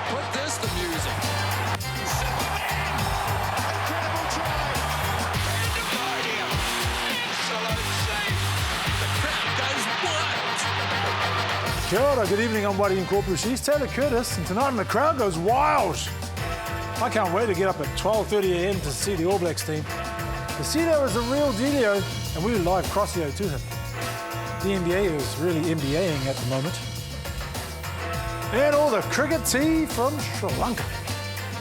Put this to music. Incredible try. Pandemonium. Absolute scene. The crowd goes wild. Kia ora, good evening, I'm Wairangi Koopu. She's Taylor Curtis, and tonight the crowd goes wild. I can't wait to get up at 12:30 a.m. to see the All Blacks team. Pasilio is a real dealio, and we live crossio to him. The NBA is really NBAing at the moment. And all the cricket tea from Sri Lanka.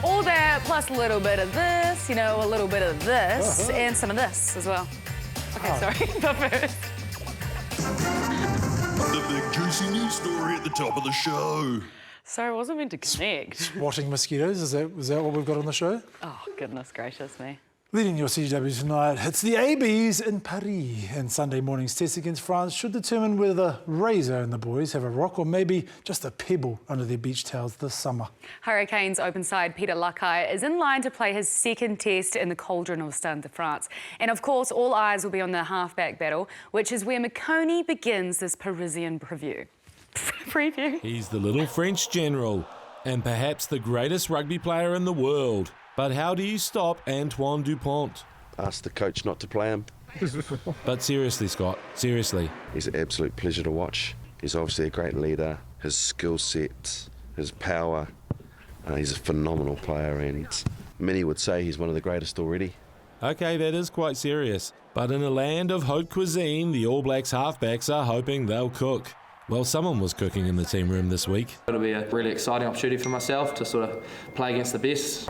All that plus a little bit of this, you know, a little bit of this, and some of this as well. Okay, sorry, but first. The big juicy news story at the top of the show. Sorry, I wasn't meant to connect. Watching mosquitoes, is that what we've got on the show? Oh, goodness gracious me. Leading your CGW tonight, it's the ABs in Paris, and Sunday morning's test against France should determine whether Razor and the boys have a rock or maybe just a pebble under their beach towels this summer. Hurricanes open side Peter Lakai is in line to play his second test in the cauldron of Stade de France. And of course, all eyes will be on the halfback battle, which is where McConey begins this Parisian preview. He's the little French general and perhaps the greatest rugby player in the world. But how do you stop Antoine Dupont? Ask the coach not to play him. But seriously, Scott, seriously. He's an absolute pleasure to watch. He's obviously a great leader. His skill set, his power, he's a phenomenal player, and many would say he's one of the greatest already. OK, that is quite serious. But in a land of haute cuisine, the All Blacks halfbacks are hoping they'll cook. Well, someone was cooking in the team room this week. It'll be a really exciting opportunity for myself to sort of play against the best.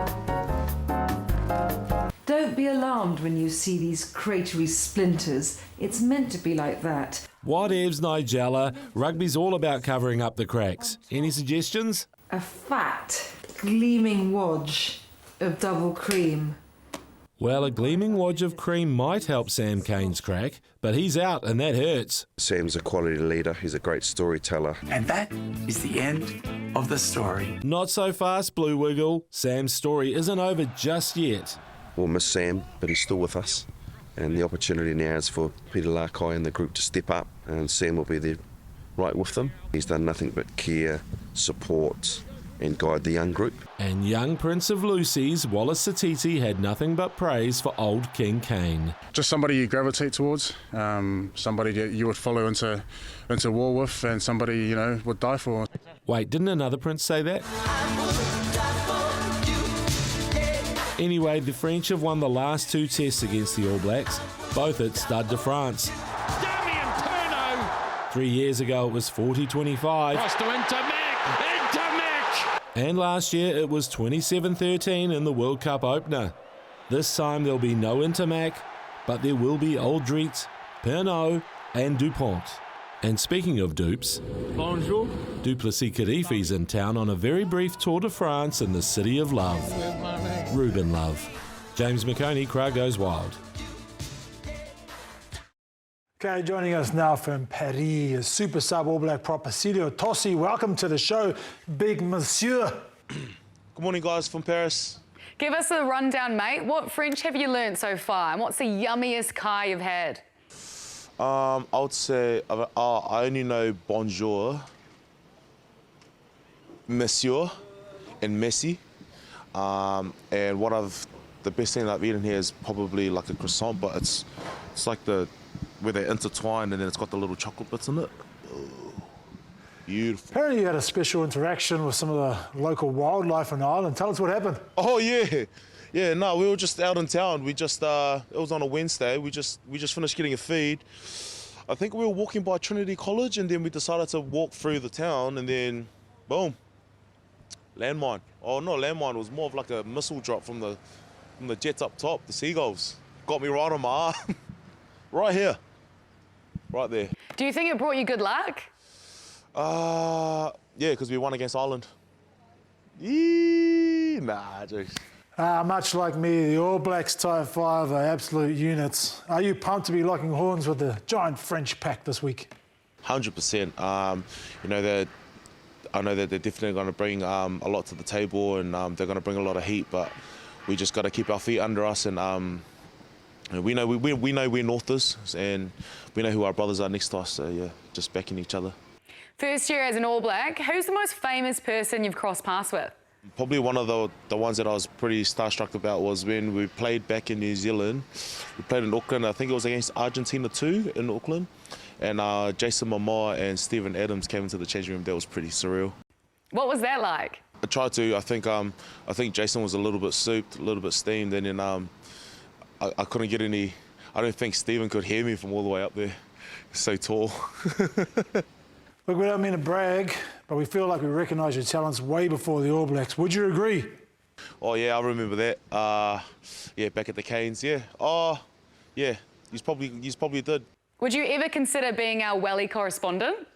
Don't be alarmed when you see these cratery splinters. It's meant to be like that. Whatevs, Nigella. Rugby's all about covering up the cracks. Any suggestions? A fat, gleaming wodge of double cream. Well, a gleaming wodge of cream might help Sam Cane's crack, but he's out and that hurts. Sam's a quality leader. He's a great storyteller. And that is the end of the story. Not so fast, Blue Wiggle. Sam's story isn't over just yet. We'll miss Sam, but he's still with us. And the opportunity now is for Peter Lakai and the group to step up, and Sam will be there right with them. He's done nothing but care, support, and guide the young group. And young Prince of Lucy's, Wallace Satiti, had nothing but praise for old King Kane. Just somebody you gravitate towards, somebody that you would follow into war with, and somebody, you know, would die for. Wait, didn't another prince say that? Anyway, the French have won the last two tests against the All Blacks, both at Stade de France. 3 years ago it was 40-25. Cross to Intermac. And last year it was 27-13 in the World Cup opener. This time there'll be no Intermac, but there will be Aldrit, Pernod and Dupont. And speaking of dupes, Bonjour. Duplessis Khalifi's in town on a very brief tour de France in the city of love. Reuben Love. James McConey, crowd goes wild. Okay, joining us now from Paris is Super Sub All Black prop Pasilio Tosi. Welcome to the show, big monsieur. Good morning, guys from Paris. Give us a rundown, mate. What French have you learnt so far? And what's the yummiest kai you've had? I would say I only know bonjour, monsieur, and merci. And the best thing I've eaten here is probably like a croissant, but it's like where they intertwine and then it's got the little chocolate bits in it. Oh, beautiful. Apparently you had a special interaction with some of the local wildlife on the island. Tell us what happened. Oh yeah. Yeah, no, we were just out in town. We just, it was on a Wednesday. We just finished getting a feed. I think we were walking by Trinity College and then we decided to walk through the town and then, boom, landmine. Oh, not landmine, it was more of like a missile drop from the jets up top, the seagulls. Got me right on my arm. Right here. Right there. Do you think it brought you good luck? Yeah, because we won against Ireland. Nah, jokes. Much like me, the All Blacks Type 5 are absolute units. Are you pumped to be locking horns with the giant French pack this week? 100%. You know, I know that they're definitely going to bring a lot to the table and they're going to bring a lot of heat, but we just got to keep our feet under us and we know we're Northers and we know who our brothers are next to us, so yeah, just backing each other. First year as an All Black, who's the most famous person you've crossed paths with? Probably one of the ones that I was pretty starstruck about was when we played back in New Zealand. We played in Auckland. I think it was against Argentina too in Auckland. And Jason Momoa and Steven Adams came into the changing room. That was pretty surreal. What was that like? I tried to. I think Jason was a little bit souped, a little bit steamed, and then I couldn't get any. I don't think Steven could hear me from all the way up there. He's so tall. Look, we don't mean to brag, but we feel like we recognise your talents way before the All Blacks. Would you agree? Oh yeah, I remember that. Yeah, back at the Canes. Yeah. Oh, yeah. He's probably did. Would you ever consider being our Welly correspondent?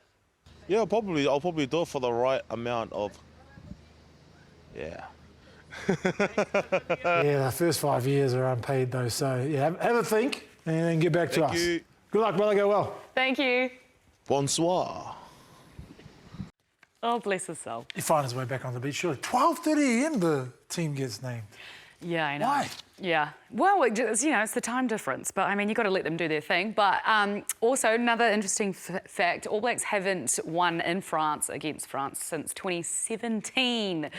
Yeah, I'll probably do it for the right amount of. Yeah. Yeah, the first 5 years are unpaid though, so yeah, have a think and then get back to us. Thank you. Good luck, brother. Go well. Thank you. Bonsoir. Oh, bless his soul. He find his way back on the beach, surely. 12:30 a.m. the team gets named. Yeah, I know. Why? Yeah. Well, it's, it's the time difference, but I mean, you've got to let them do their thing. But also, another interesting fact, All Blacks haven't won in France against France since 2017.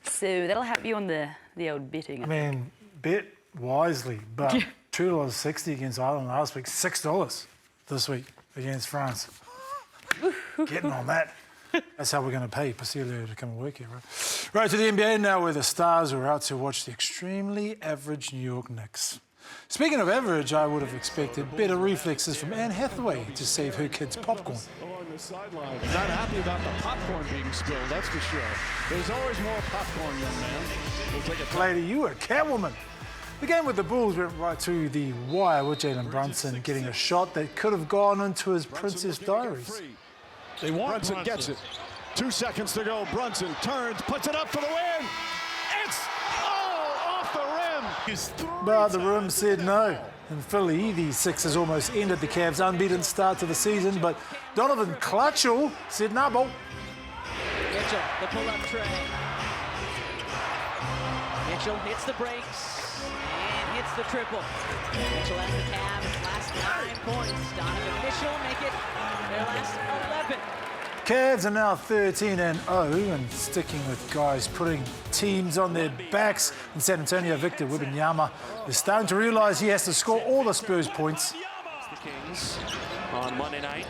So that'll help you on the old betting. I mean, bet wisely, but $2.60 against Ireland last week, $6 this week against France. Getting on that. That's how we're going to pay Pasilio to come and work here, right? Right, to the NBA now, where the Stars are out to watch the extremely average New York Knicks. Speaking of average, I would have expected better reflexes from Anne Hathaway to save her kids' popcorn. Along the sideline. Not happy about the popcorn being spilled, that's for sure. There's always more popcorn, young man. We'll take a Lady, you a Catwoman. The game with the Bulls went right to the wire with Jalen Brunson getting a shot that could have gone into his Princess Diaries. They want Brunson gets it. 2 seconds to go. Brunson turns, puts it up for the win. It's off the rim. But the room said no. In Philly, the Sixers almost ended the Cavs' unbeaten start to the season, but Donovan Clutchell said no, ball. Mitchell, the pull-up tray. Mitchell hits the brakes and hits the triple. Mitchell has the Cavs' last 9 points. Donovan Mitchell make it their last 11. Cavs are now 13-0 and sticking with guys putting teams on their backs. In San Antonio, Victor Wembanyama is starting to realise he has to score all the Spurs points. The Kings on Monday night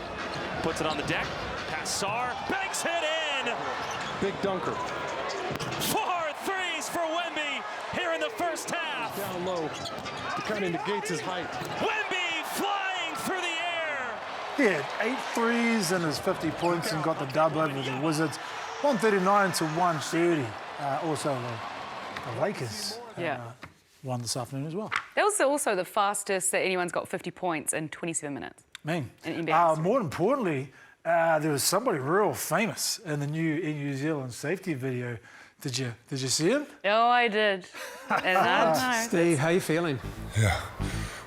puts it on the deck. Passar banks it in. Big dunker. 4 threes for Wemby here in the first half. Down low to kind of negates his height. Wemby flying through the air. He had 8 threes and his 50 points and got the dub over the Wizards. 139 to 130. Also, the Lakers won this afternoon as well. That was also the fastest that anyone's got 50 points in 27 minutes. Man, in NBA more importantly, there was somebody real famous in the New Zealand safety video. Did you see him? Oh, I did. And I don't know. Steve, how you feeling? Yeah.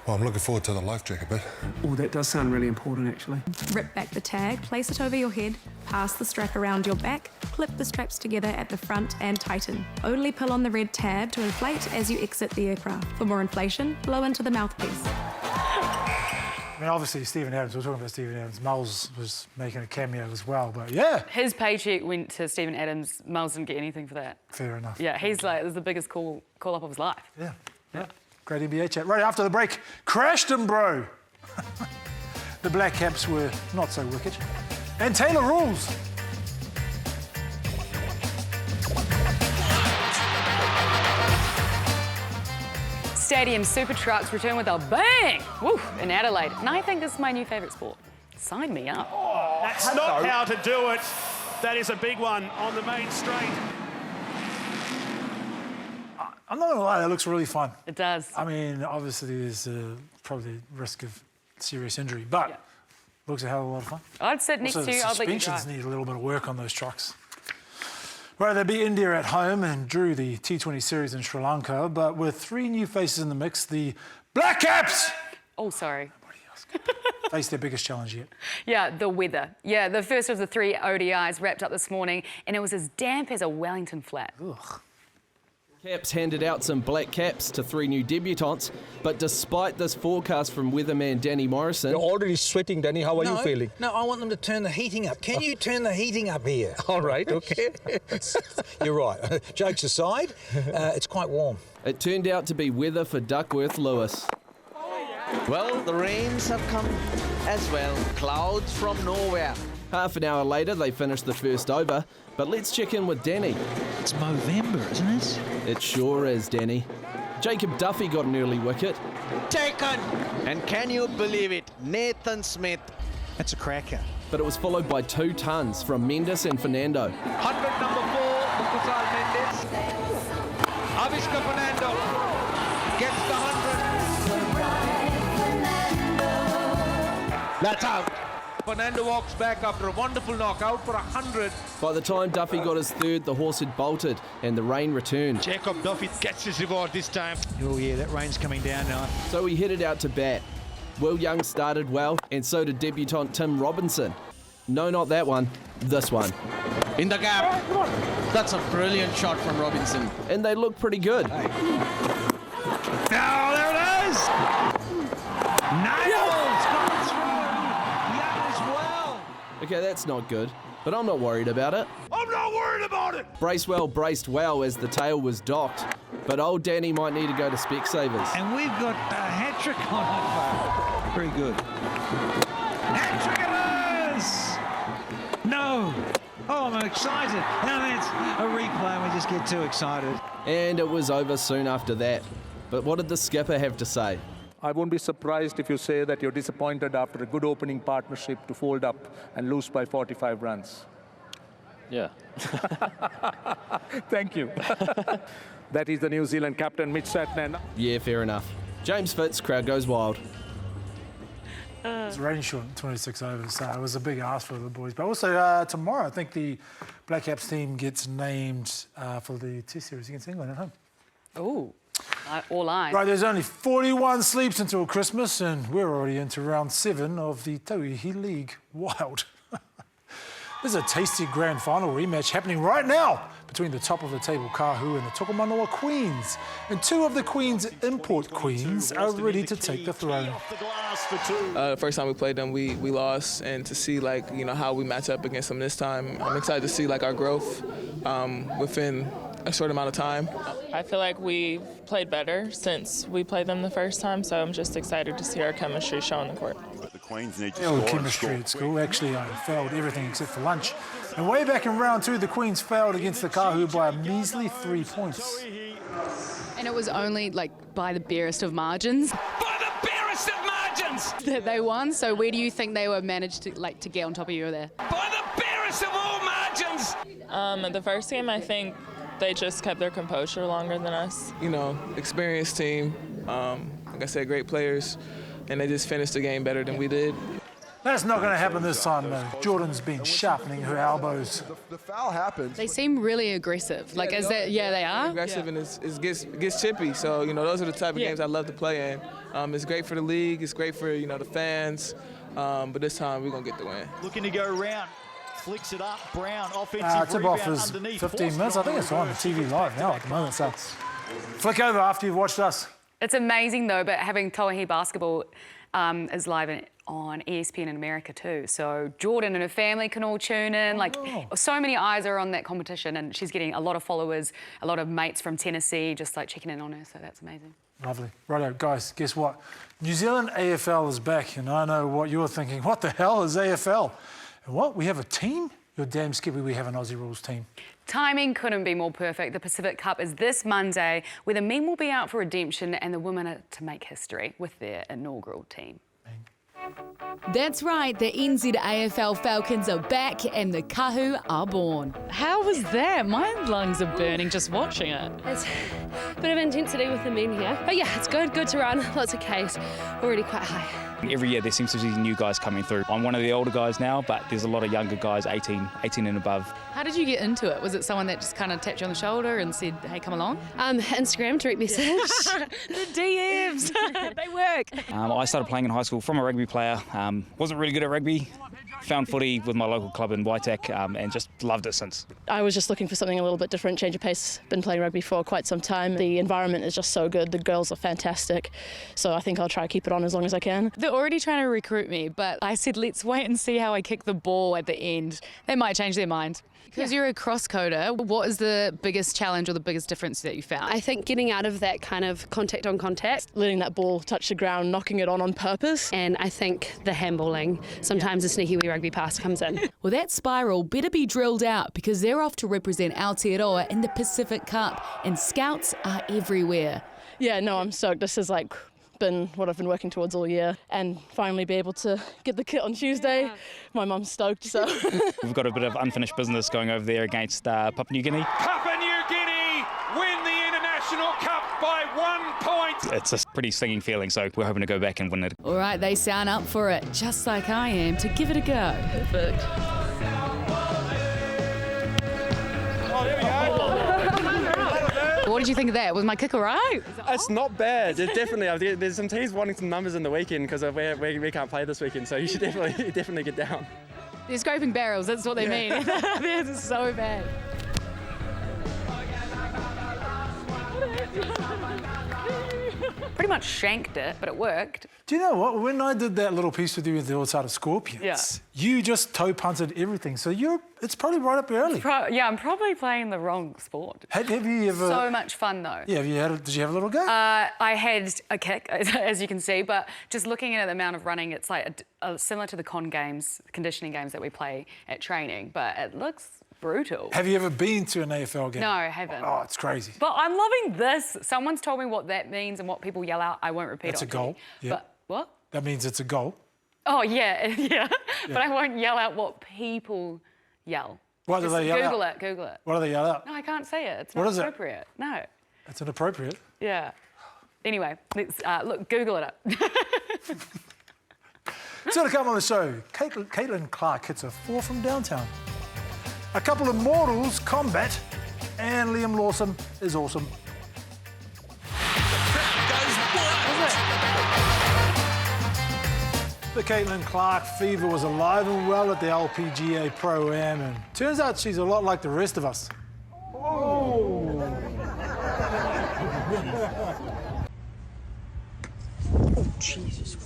Well, I'm looking forward to the life jacket, Oh, that does sound really important, actually. Rip back the tag, place it over your head, pass the strap around your back, clip the straps together at the front and tighten. Only pull on the red tab to inflate as you exit the aircraft. For more inflation, blow into the mouthpiece. I mean, obviously, Steven Adams, we're talking about Steven Adams. Mull's was making a cameo as well, but yeah. His paycheck went to Steven Adams. Mull's didn't get anything for that. Fair enough. Yeah, he's like, this is the biggest call-up of his life. Yeah. Great NBA chat. Right after the break, crashed him, bro. The Black Caps were not so wicked. And Taylor rules. Stadium Super Trucks return with a bang! Woo! In Adelaide. And I think this is my new favourite sport. Sign me up. Oh, that's not how to do it. That is a big one on the main straight. I'm not going to lie, that looks really fun. It does. I mean, obviously there's probably risk of serious injury, but looks a hell of a lot of fun. I'd sit next to you, I'll let you drive. Suspensions need a little bit of work on those trucks. Right, they beat India at home and drew the T20 series in Sri Lanka, but with 3 new faces in the mix, the Black Caps! Oh, sorry. Faced their biggest challenge yet. Yeah, the weather. Yeah, the first of the 3 ODIs wrapped up this morning, and it was as damp as a Wellington flat. Ugh. Caps handed out some black caps to 3 new debutants, but despite this forecast from weatherman Danny Morrison... You're already sweating, Danny. How are you feeling? No, I want them to turn the heating up. Can you turn the heating up here? All right, okay. You're right. Jokes aside, it's quite warm. It turned out to be weather for Duckworth Lewis. Well, the rains have come as well. Clouds from nowhere. Half an hour later, they finished the first over, but let's check in with Danny. It's Movember, isn't it? It sure is, Danny. Jacob Duffy got an early wicket. Taken! And can you believe it? Nathan Smith. That's a cracker. But it was followed by 2 tons from Mendes and Fernando. 100 number 4, Mukhtar Mendes. Avishka Fernando gets the 100. That's out. Fernando walks back after a wonderful knockout for 100. By the time Duffy got his third, the horse had bolted and the rain returned. Jacob Duffy gets his reward this time. Oh yeah, that rain's coming down now. So he headed out to bat. Will Young started well, and so did debutant Tim Robinson. No, not that one, this one. In the gap. That's a brilliant shot from Robinson. And they look pretty good. Hey. Oh, there it is! Nails! Gone through! Young as well! Okay, that's not good, but I'm not worried about it. I'm not worried about it! Bracewell braced well as the tail was docked, but old Danny might need to go to Specsavers. And we've got a hat-trick on offer. Very good. Hat-trick it is! No! Oh, I'm excited. Now that's a replay and we just get too excited. And it was over soon after that. But what did the skipper have to say? I won't be surprised if you say that you're disappointed after a good opening partnership to fold up and lose by 45 runs. Yeah. Thank you. That is the New Zealand captain, Mitch Satnan. Yeah, fair enough. James Fitz, crowd goes wild. It's rain short, 26 overs, so it was a big ask for the boys. But also tomorrow, I think the Black Caps team gets named for the Test series against England at home. Oh, all eyes. Right, there's only 41 sleeps until Christmas, and we're already into round 7 of the Tauihi League. Wild. There's a tasty grand final rematch happening right now between the top of the table Koopu and the Tokomanoa Queens. And 2 of the Queens' import queens are ready to take the throne. The first time we played them, we lost, and to see how we match up against them this time, I'm excited to see our growth within a short amount of time. I feel like we've played better since we played them the first time, so I'm just excited to see our chemistry show on the court. The Queens need to score. Chemistry at school. Actually, I failed everything except for lunch. And way back in round 2, the Queens failed against the Koopu by a measly 3 points. And it was only by the barest of margins. By the barest of margins! That they won. So where do you think they were managed to to get on top of you there? By the barest of all margins! The first game, I think they just kept their composure longer than us. Experienced team, like I said, great players, and they just finished the game better than we did. That's not going to happen this time, though. Jordan's been sharpening her elbows. The foul happens. They seem really aggressive. Is that? Yeah, they are. Aggressive, and it gets chippy. So those are the type of games I love to play in. It's great for the league. It's great for the fans. But this time we're gonna get the win. Looking to go round. Flicks it up. Brown offensive tip-off rebound is underneath. 15 minutes. I think it's on the TV live now at the moment. So flick over after you've watched us. It's amazing though, but having Tauihi basketball is live on ESPN in America too. So Jordan and her family can all tune in. So many eyes are on that competition, and she's getting a lot of followers, a lot of mates from Tennessee just checking in on her. So that's amazing. Lovely. Righto, guys, guess what? New Zealand AFL is back, and I know what you're thinking. What the hell is AFL? And what? We have a team? You're damn skippy, we have an Aussie Rules team. Timing couldn't be more perfect. The Pacific Cup is this Monday, where the men will be out for redemption and the women are to make history with their inaugural team. That's right, the NZAFL Falcons are back and the Kahu are born. How was that? My lungs are burning just watching it. It's a bit of intensity with the men here. But yeah, it's good to run. Lots of Ks. Already quite high. Every year there seems to be new guys coming through. I'm one of the older guys now, but there's a lot of younger guys, 18 and above. How did you get into it? Was it someone that just kind of tapped you on the shoulder and said, hey, come along? Instagram direct message. The DMs, they work. I started playing in high school from a rugby player. Wasn't really good at rugby. Found footy with my local club in Waitak and just loved it since. I was just looking for something a little bit different, change of pace. Been playing rugby for quite some time. The environment is just so good. The girls are fantastic. So I think I'll try to keep it on as long as I can. They're already trying to recruit me, but I said, let's wait and see how I kick the ball at the end. They might change their mind. Because you're a cross-coder, what is the biggest challenge or the biggest difference that you found? I think getting out of that kind of contact on contact, letting that ball touch the ground, knocking it on purpose. And I think the handballing, sometimes a sneaky wee rugby pass comes in. Well, that spiral better be drilled out because they're off to represent Aotearoa in the Pacific Cup and scouts are everywhere. Yeah, no, I'm stoked. This is been what I've been working towards all year, and finally be able to get the kit on Tuesday. Yeah. My mum's stoked, so. We've got a bit of unfinished business going over there against Papua New Guinea. Papua New Guinea win the International Cup by 1 point. It's a pretty stinging feeling, so we're hoping to go back and win it. All right, they sound up for it, just like I am, to give it a go. Perfect. Oh, there we go. What did you think of that? Was my kick all right? It's not bad. It's definitely. There's some teams wanting some numbers in the weekend because we can't play this weekend, so you should definitely get down. They're scraping barrels, that's what they mean. This is so bad. Pretty much shanked it, but it worked. Do you know what? When I did that little piece with you with the outside Scorpions, you just toe punted everything. So it's probably right up your alley. I'm probably playing the wrong sport. Have you ever? So much fun though. Yeah, did you have a little go? I had a kick, as you can see, but just looking at the amount of running, it's like similar to the conditioning games that we play at training, but it looks brutal. Have you ever been to an AFL game? No, I haven't. Oh, it's crazy. But I'm loving this. Someone's told me what that means and what people yell out. I won't repeat it. It's a goal. Yeah. But what? That means it's a goal. Oh, yeah. But I won't yell out what people yell. What do they yell out? Google it. What do they yell out? No, I can't say it. It's not appropriate. No. It's inappropriate? Yeah. Anyway, let's Google it up. So to come on the show, Caitlin Clark hits a 4 from downtown. A couple of mortals combat, and Liam Lawson is awesome. The Caitlin Clark fever was alive and well at the LPGA Pro-Am, and turns out she's a lot like the rest of us. Oh, Jesus.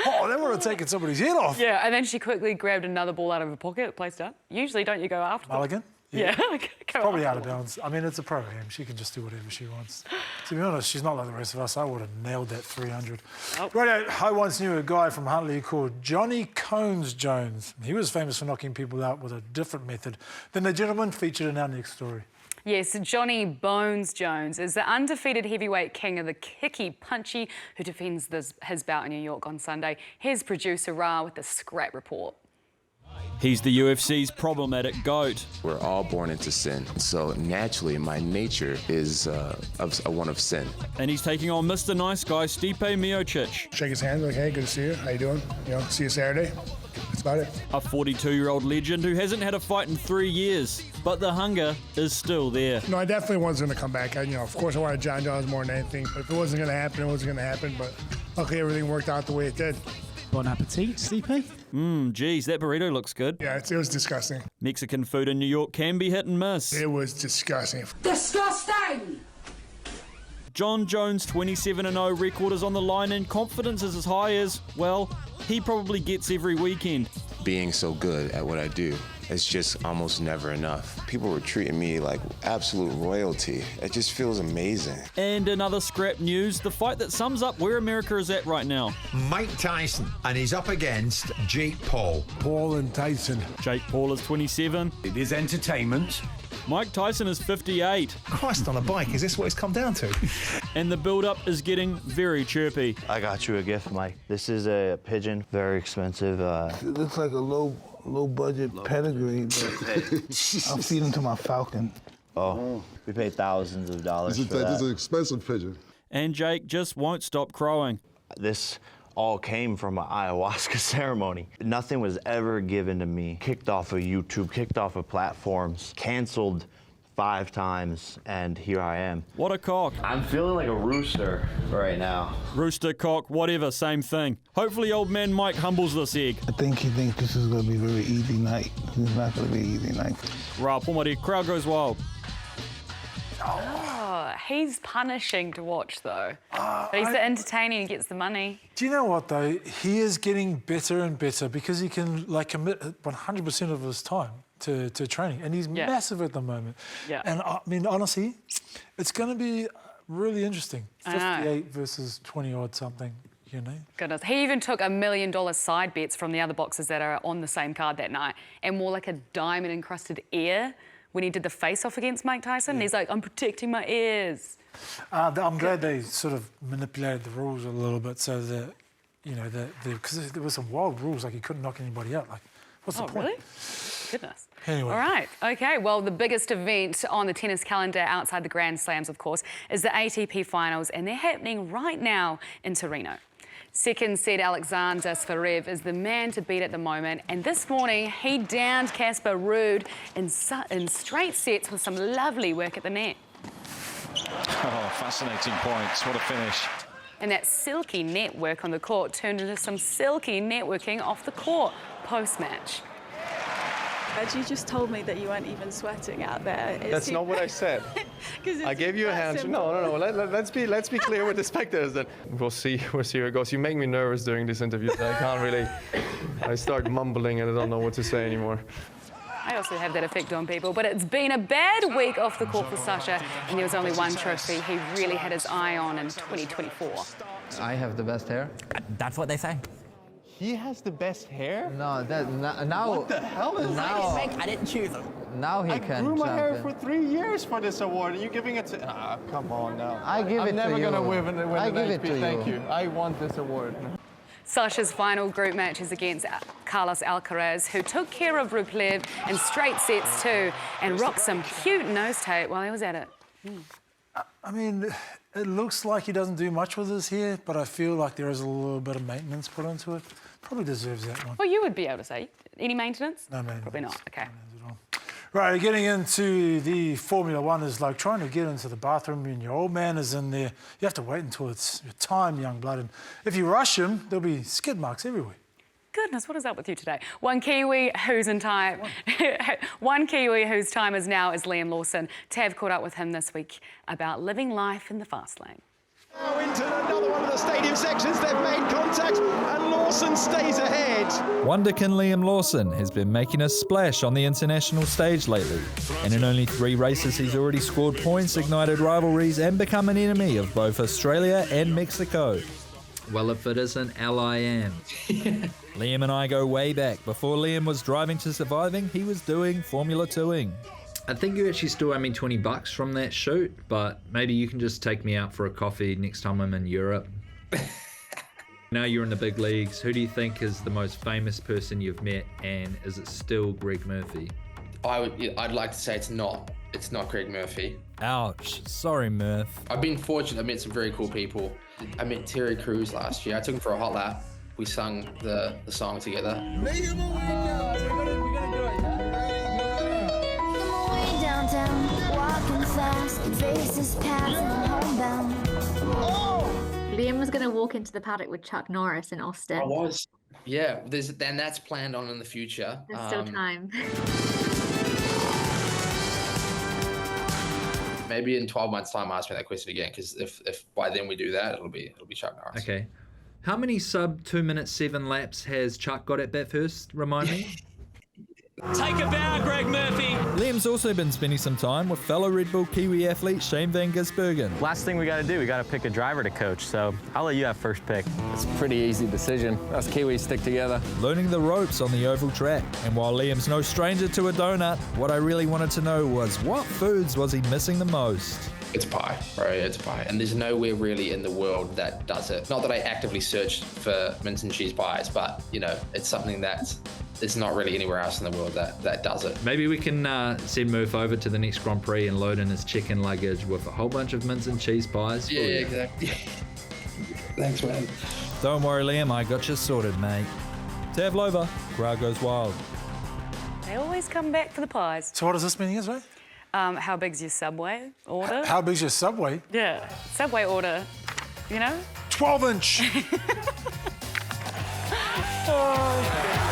Oh, they would have taken somebody's head off. Yeah, and then she quickly grabbed another ball out of her pocket, placed it. Usually, don't you go after Mulligan? Yeah. Probably out of bounds. I mean, it's a Pro-Am. She can just do whatever she wants. To be honest, she's not like the rest of us. I would have nailed that 300. Oh. Right, I once knew a guy from Huntley called Johnny Cones Jones. He was famous for knocking people out with a different method than the gentleman featured in our next story. Yes, Johnny Bones Jones is the undefeated heavyweight king of the kicky punchy who defends his bout in New York on Sunday. Here's producer Ra with the scrap report. He's the UFC's problematic GOAT. We're all born into sin, so naturally my nature is one of sin. And he's taking on Mr. Nice Guy Stipe Miocic. Shake his hand, like, hey, good to see you. How you doing? See you Saturday. That's about it. A 42-year-old legend who hasn't had a fight in 3 years, but the hunger is still there. No, I definitely was going to come back. Of course I wanted John Jones more than anything, but if it wasn't going to happen, it wasn't going to happen, but luckily everything worked out the way it did. Bon appetit, Stipe. Geez, that burrito looks good. Yeah, it was disgusting. Mexican food in New York can be hit and miss. It was disgusting. Disgusting! John Jones' 27-0 record is on the line and confidence is as high as, well, he probably gets every weekend. Being so good at what I do, it's just almost never enough. People were treating me like absolute royalty. It just feels amazing. And in other scrap news, the fight that sums up where America is at right now. Mike Tyson, and he's up against Jake Paul. Paul and Tyson. Jake Paul is 27. It is entertainment. Mike Tyson is 58. Christ on a bike, is this what it's come down to? And the build-up is getting very chirpy. I got you a gift, Mike. This is a pigeon, very expensive. It looks like a low budget pedigree, but I'll feed him to my falcon. Oh, we paid thousands of dollars for that. This is an expensive pigeon. And Jake just won't stop crowing. This all came from an ayahuasca ceremony. Nothing was ever given to me. Kicked off of YouTube, kicked off of platforms, canceled 5 times, and here I am. What a cock. I'm feeling like a rooster right now. Rooster, cock, whatever, same thing. Hopefully old man Mike humbles this egg. I think he thinks this is going to be a very easy night. It's not going to be an easy night. Rā Pomari, crowd goes wild. Oh, he's punishing to watch, though. But he's entertaining and gets the money. Do you know what, though? He is getting better and better because he can, like, commit 100% of his time to training. And he's massive at the moment. Yeah. And, I mean, honestly, it's going to be really interesting. 58 versus 20-odd something, you know? Goodness. He even took $1 million side bets from the other boxers that are on the same card that night and wore, like, a diamond-encrusted ear when he did the face-off against Mike Tyson. Yeah. He's like, I'm protecting my ears. I'm glad they sort of manipulated the rules a little bit so that, you know, because there were some wild rules, like he couldn't knock anybody out. Like, what's the point? Really? Goodness. Anyway. All right. OK, well, the biggest event on the tennis calendar outside the Grand Slams, of course, is the ATP Finals, and they're happening right now in Torino. Second seed Alexander Zverev is the man to beat at the moment, and this morning he downed Casper Ruud in straight sets with some lovely work at the net. Oh, fascinating points. What a finish. And that silky network on the court turned into some silky networking off the court post-match. You just told me that you weren't even sweating out there. That's not what I said. I gave you a hand. No. Let's be clear with the spectators. Then we'll see how it goes. You make me nervous during this interview. I can't really. I start mumbling and I don't know what to say anymore. I also have that effect on people, but it's been a bad week off the court for Sasha, and there was only one trophy he really had his eye on in 2024. I have the best hair. That's what they say. He has the best hair? No, now. What the hell is now, this? I didn't choose him. Now he I can. grew my jump hair in. for 3 years for this award, and you giving it to? Come on now. I'm never gonna win I give an it HP. to you. Thank you. I want this award. Sasha's final group match is against Carlos Alcaraz, who took care of Rublev in straight sets too, and rocked some cute nose tape while he was at it. I mean, it looks like he doesn't do much with his hair, but I feel like there is a little bit of maintenance put into it. Probably deserves that one. Well, you would be able to say. Any maintenance? No maintenance. Probably not. OK. Right, getting into the Formula One is like trying to get into the bathroom when your old man is in there. You have to wait until it's your time, young blood. And if you rush him, there'll be skid marks everywhere. Goodness, what is up with you today? One Kiwi whose time is now is Liam Lawson. Tav caught up with him this week about living life in the fast lane. Now into another one of the stadium sections, they've made contact and Lawson stays ahead. Wonderkin Liam Lawson has been making a splash on the international stage lately, and in only 3 races he's already scored points, ignited rivalries and become an enemy of both Australia and Mexico. Well, if it isn't LIM. Liam and I go way back. Before Liam was driving to surviving, he was doing Formula 2ing. I think you actually still owe me $20 from that shoot, but maybe you can just take me out for a coffee next time I'm in Europe. Now you're in the big leagues. Who do you think is the most famous person you've met, and is it still Greg Murphy? I'd like to say it's not. It's not Greg Murphy. Ouch. Sorry, Murph. I've been fortunate. I met some very cool people. I met Terry Crews last year. I took him for a hot lap. We sung the song together. Make him a winner. We're gonna do it. Downtown, walking fast, faces passing homebound. Liam was going to walk into the paddock with Chuck Norris in Austin. I was. Yeah, then that's planned on in the future. There's still time. Maybe in 12 months' time, ask me that question again, because if by then we do that, it'll be Chuck Norris. Okay. How many sub 2 minutes 7 laps has Chuck got at Bathurst? Remind me. Take a bow, Greg Murphy. Liam's also been spending some time with fellow Red Bull Kiwi athlete Shane van Gisbergen. Last thing we got to do, we got to pick a driver to coach, so I'll let you have first pick. It's a pretty easy decision. Us Kiwis stick together. Learning the ropes on the oval track. And while Liam's no stranger to a donut, what I really wanted to know was what foods was he missing the most? It's pie, right? It's pie. And there's nowhere really in the world that does it. Not that I actively search for mince and cheese pies, but, you know, it's something that there's not really anywhere else in the world that does it. Maybe we can send Murph over to the next Grand Prix and load in his chicken luggage with a whole bunch of mince and cheese pies. Yeah, exactly. Thanks, man. Don't worry, Liam, I got you sorted, mate. TAFL over, crowd goes wild. They always come back for the pies. So what does this mean is, right? How big's your Subway order? How big's your Subway? Yeah, Subway order, you know? 12-inch. Oh,